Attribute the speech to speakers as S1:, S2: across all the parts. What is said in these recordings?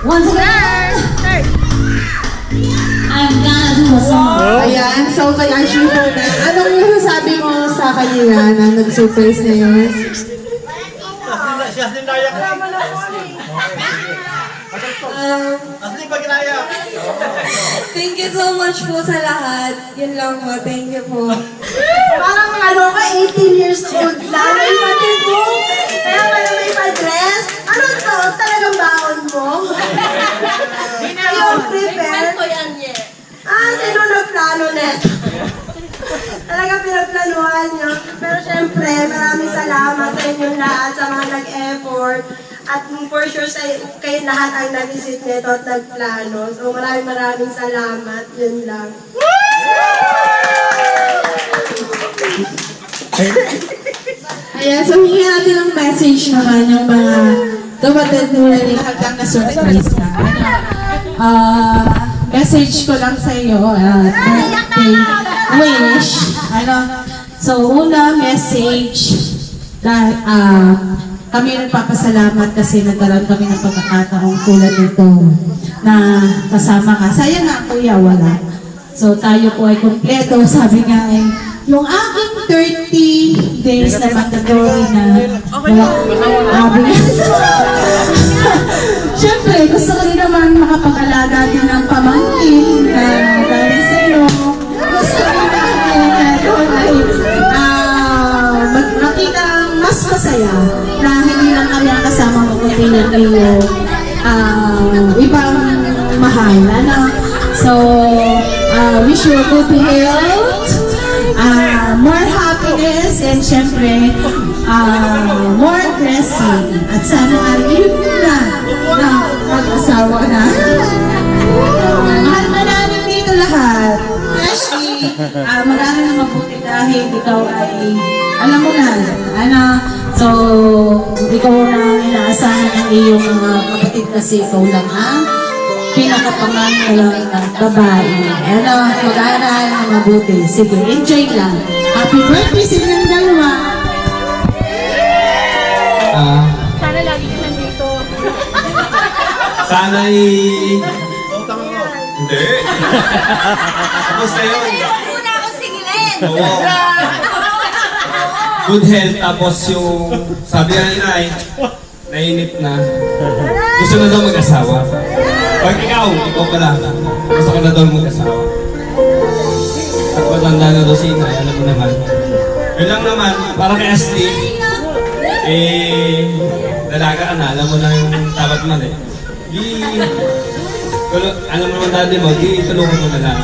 S1: Once again, I'm gonna do a song.
S2: Ayan, so kay Ashley po na, anong masasabi mo sa kanila na nag-surprise na yun?
S3: Thank you so much po sa lahat. Yun lang po. Thank you po.
S4: Parang ano ka, 18 years old lang. May patid mo. Kaya pala may pa-dress. Ano to? Talagang baon mo? Yung prepare? Sino nagplano neto? Talagang pinagplanuhan nyo. Pero syempre, maraming salamat sa inyong lahat sa mga nag-effort. At for sure, kayo lahat ang nag-isip nito at nagplano. So maraming salamat. Yun lang.
S2: Ayan, so hingin natin ang message naman yung mga kapatid nila ni hanggang na surprise ka. Message ko lang sa iyo, birthday wish. So una message dahil kami nagpapasalamat kasi nagkaroon kami ng pagkakataong tulad nito na kasama ka. Sayang nga kuya, wala. So tayo po ay kumpleto. Sabi nga ay, yung aking 30 days na mandatory na Siyempre, gusto ko rin naman makapag-alaga din ng pamangkin na dahil sa iyo. Gusto ko rin naman na doon ay makita mas masaya na hindi lang kami ang kasama mo kundi yung iyong ibang mahal. So, wish you good health, more happiness, and syempre, more blessing. At sana ay yun na mag-asawa na. Mahal na namin dito lahat. Ashley, marami na mabuti dahil ikaw ay, alam mo na, so, ikaw na inaasahan ng iyong mga kapatid kasi ikaw lang ang pinakapangalan ng babae. Mag-aaral na mabuti. Sige, enjoy lang. Happy birthday sa inyong dalawa.
S5: Sana lagi ka nandito.
S6: Sana'y... Hindi. Tapos na yun.
S4: Una ako singilin!
S6: Oo. Good health, tapos yung... Sabi nga ni Nay, nainip na. Gusto na daw mag-asawa. Pag ikaw pala. Gusto ko na daw mag-asawa. At matanda na daw si Inay, alam mo naman. Yun lang naman, para kay Ashley, dalaga ka na, alam mo na yung dapat man eh. Alam mo naman daddy mo, tulungan mo na lang.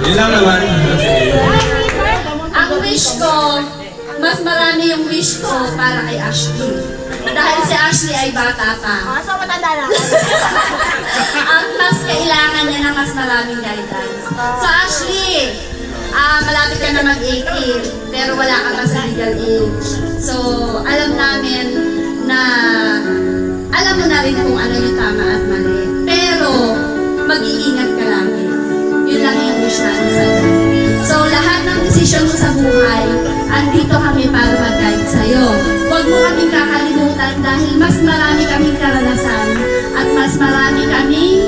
S6: Yun lang naman.
S7: Ang wish ko, mas marami yung wish ko para kay Ashley. Dahil si Ashley ay bata pa.
S4: So matanda na.
S7: Ang mas kailangan niya ng mas maraming guidance. So Ashley, malapit ka na mag-18, pero wala ka pa sa legal age. So alam namin na alam mo na rin kung ano yung tama at mali. Pero mag-iingat ka lagi. Yun lang yung wish natin sa'yo. So lahat ng desisyon mo sa buhay, andito kami para mag-guide sa'yo. Huwag mo kaming kakalimutan dahil mas marami kaming karanasan at mas marami kaming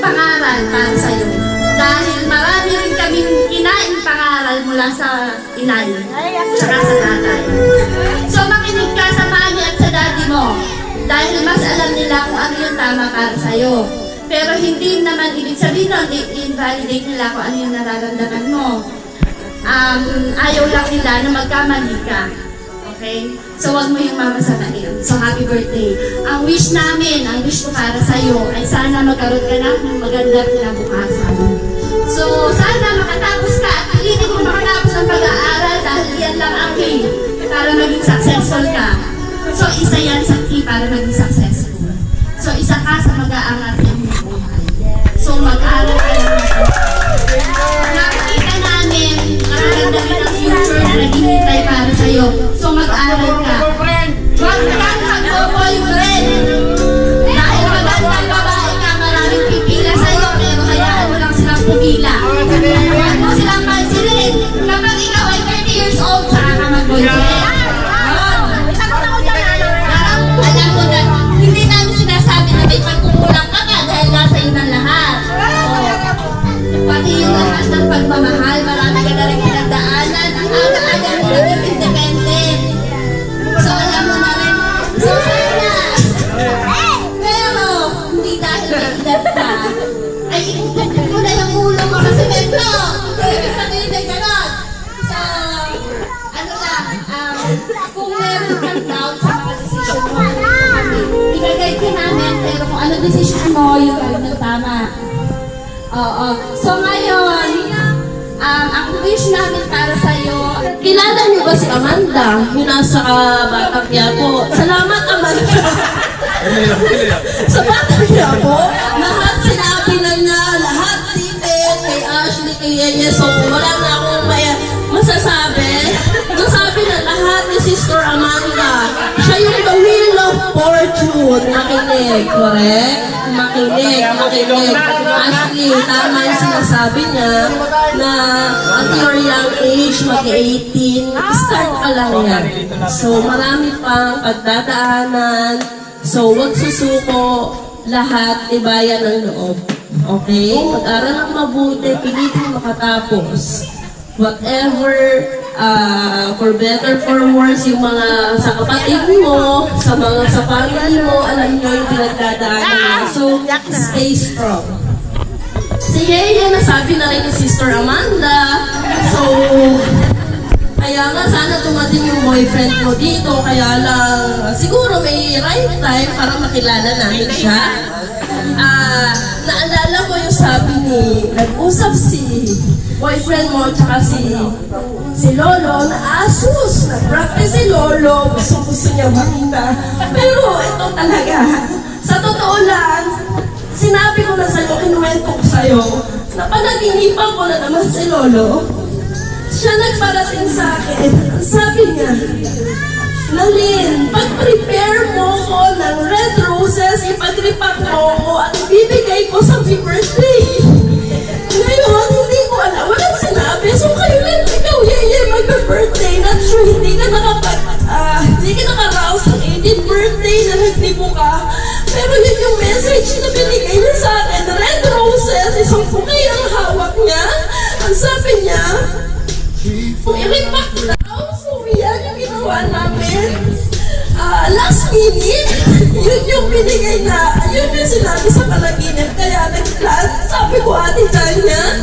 S7: pangaral para sa'yo. Dahil marami rin kaming inaing pangaral mula sa inay tsaka sa tatay. So makinig ka sa mami at sa daddy mo dahil mas alam nila kung ano yung tama para sa'yo. Pero hindi naman ibig sabihin nun, i-invalidate nila kung ano yung nararamdaman mo. Ayaw lang nila na magkamali ka. Okay? So, wag mo yung mamasamain. So, happy birthday. Ang wish namin, ang wish ko para sa'yo, ay sana magkaroon ka na ng magandang kinabukasan. So, sana makatapos ka at pilitin mo makatapos ang pag-aaral dahil yan lang ang key para maging successful ka. So, isa yan sa key para maging successful. So, isa ka sa mag-aangat sa iyong buhay. So, mag-aaral ka lang. Nakikita namin, nararamdaman ang future na naghihintay para sa'yo. So, mag-aaral ka. Huwag kang mag-boyfriend. Dahil magandang babae ka, maraming pipila sa'yo, pero hayaan mo lang silang pumila. Huwag mo silang pansinin. Kapag ikaw ay 30 years old, saka ka mag-boyfriend. Alam mo na, hindi yung decision mo, yung gawin ng tama. Oo. So ngayon, ang wish namin para sa'yo, kilala niyo ba si Amanda? Yung nasa Batang Quiapo. Salamat, Amanda! Sa Batang Quiapo, lahat sinabi na niya, lahat titin, kay Ashley, kay Yeye, so wala na akong masasabi. Nasabi na lahat ni Sister Amanda. Siya yung the wheel of fortune. Makinig, correct? Makinig. Ashley, tama yung sinasabi niya na at your young age, mag-18, start ka lang yan. So, marami pang pagdadaanan. So, huwag susuko. Lahat, tibayan ng loob. Okay? Mag-aral ng mabuti, pilitin makatapos. Whatever, for better, for worse, yung mga sa kapatid mo, sa family mo, alam nyo yung pinagdadaanan mo. So, stay strong. Si Yeye, nasabi na rin ni Sister Amanda. So, kaya nga sana dumating yung boyfriend mo dito. Kaya lang, siguro may right time para makilala namin siya. Naalala ko yung sabi ni, nag-usap si boyfriend mo tsaka si Lolo na asus. Nag-practice si Lolo. Gusto niya makita. Pero ito talaga, sa totoo lang, sinabi ko na sa'yo, kinuwento ko sa'yo, na panaginipan ko na naman si Lolo. Siya nagparating sa akin. Sabi niya, Nalin, pag-prepare mo ko ng red roses, ipag-repack mo ko at ibibigay ko sa my birthday. Ngayon, hindi ko alam. Walang sinabi. So kayo lang, ikaw, Yeye, mag-birthday. Not sure, hindi ka nakaraos ng 18th birthday na nagtibo ka. Pero yun yung message na binigay niya sa akin. Red roses, isang bukay ang hawak niya. Ang sabi niya, i-repack daw. So yan yung ginawa namin. Last minute, yun yung binigay na, yun yung sinabi sa panaginip. Kaya nag-plan, sabi ko ate Tanya,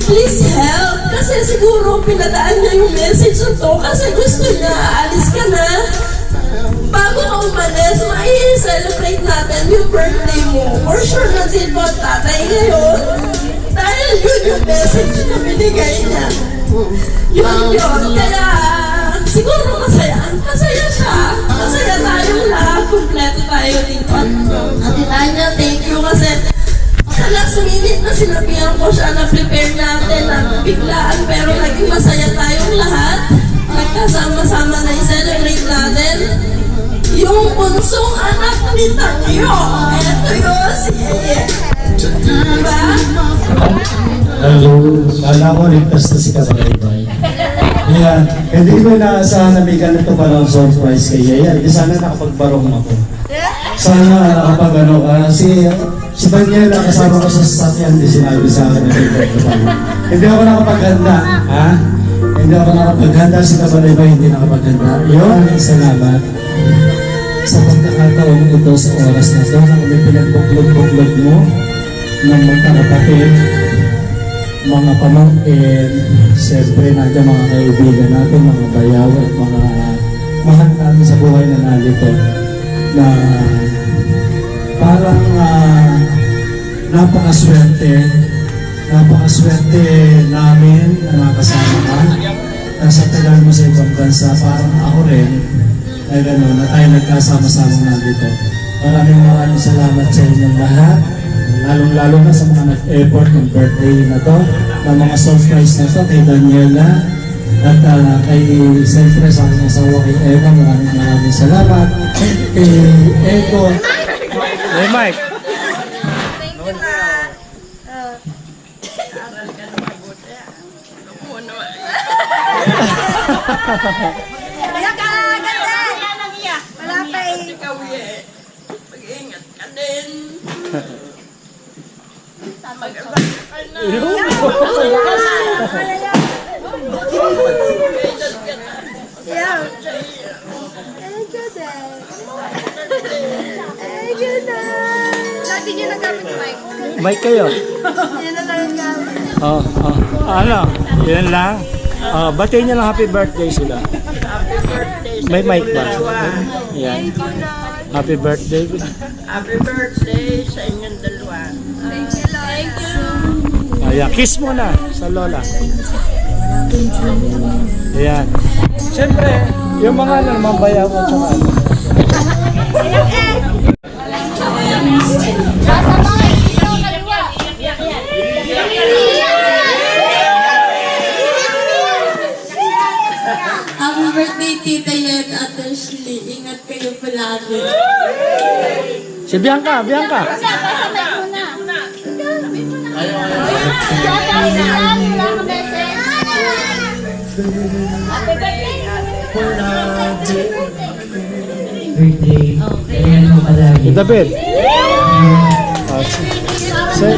S7: please help. Kasi siguro pinadaan niya yung message na to kasi gusto niya, aalis ka na. Bago ka umalis, mai-celebrate natin yung birthday mo. For sure na silbo tatay ngayon. Dahil yun yung message na binigay niya. Yun. Kaya siguro masaya. Masaya siya. Masaya tayong lahat. Kompleto tayo dito. Ate Tanya, thank you kasi sa last minute na sinabihan ko siya na prepare natin na biglaan pero naging masaya tayong lahat. Nagkasama-sama na i-celebrate natin yung bunsong anak ni Tangyo. Ito yun, si Yeye. Diba?
S8: Hello, kala ko ligtas na si Kabaybay. Yan, hindi ko inaasahan na may ganito parang surprise kay Yaya. Di sana nakapagbarong ako. Sana nakapag ano ka. Si Daniela kasama ko sa sasakyan, di sinabi sa akin na hindi ako nakapaghanda. Ha? Hindi ako nakapaghanda. Si Kabaybay hindi nakapaghanda. Yun, salamat. Sa pagkakataon ito sa oras na ito, na kami pinagbuklog-buklog mo ng magkakapatid, mga pamangkin, siyempre nandiyan mga kaibigan natin, mga bayaw at mga mahal natin sa buhay na nalito na parang napakaswerte namin na nakasama ka. Nasa tagal mo sa ibang bansa, parang ako rin ay gano'n na tayo nagkasama-sama nandito. Maraming salamat sa inyong lahat. Lalong-lalo na sa mga nag-effort ng birthday na to, ng mga surprise na to kay Daniela at kay siyempre sa aking asawa kay Eva, maraming salamat. Kay Ego.
S9: Hey Mike!
S4: Kaya ka, ganda! Wala pa eh.
S7: Ikaw, mag-ingat ka din.
S3: Dati niyo nagamit yung mic.
S9: Mike kayo?
S3: Yan na lang gamit.
S9: Ano? Yan lang? Batiin niyo lang happy birthday sila. May mic ba? Yan. Happy birthday.
S7: Happy birthday sa inyong dalawa. Thank you.
S9: Ayan, kiss mo na sa lola. Ayan. Siyempre, yung mga naman bayaw mo tsaka ano.
S3: Happy birthday, Tita Yen at Ashley. Ingat kayo palagi.
S9: Si Bianca, Bianca.
S1: Birthday. Ayan mo palagi.
S9: David. Say,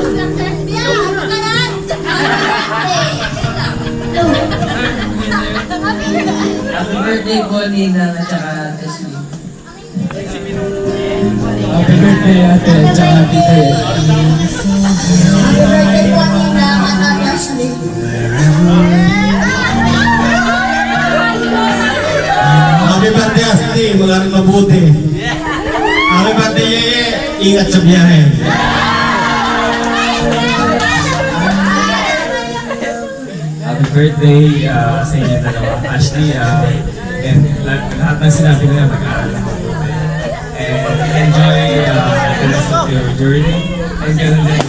S1: Happy birthday po, Nina at saka Tessie.
S8: Happy birthday ate at saka tita Yen.
S7: Happy birthday po, Nina at Ashley.
S8: Happy birthday Ashley, wala rin mabuti. Happy birthday Yeye, ingat sa biyahe.
S6: Happy birthday sa inyo dalawa. Ashley, and lahat ng sinabi nila mag-aaral ng mabuti. And enjoy the rest of your journey. And ganun din.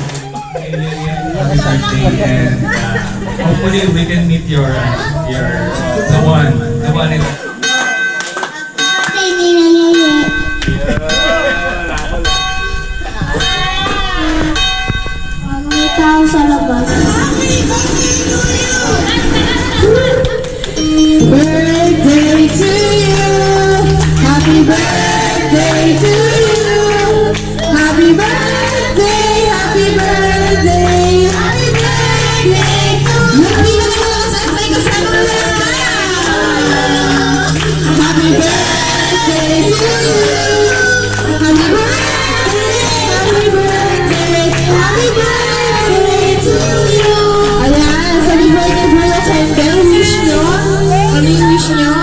S6: Happy birthday and hopefully we can meet the one in
S7: May tao sa labas.
S2: Birthday to you. Happy birthday to you. Happy birthday, happy birthday, happy birthday to you. Happy birthday to you. Happy birthday, happy birthday to you. Ayan, sa birthday po natin, wish nyo. Ano yung wish nyo?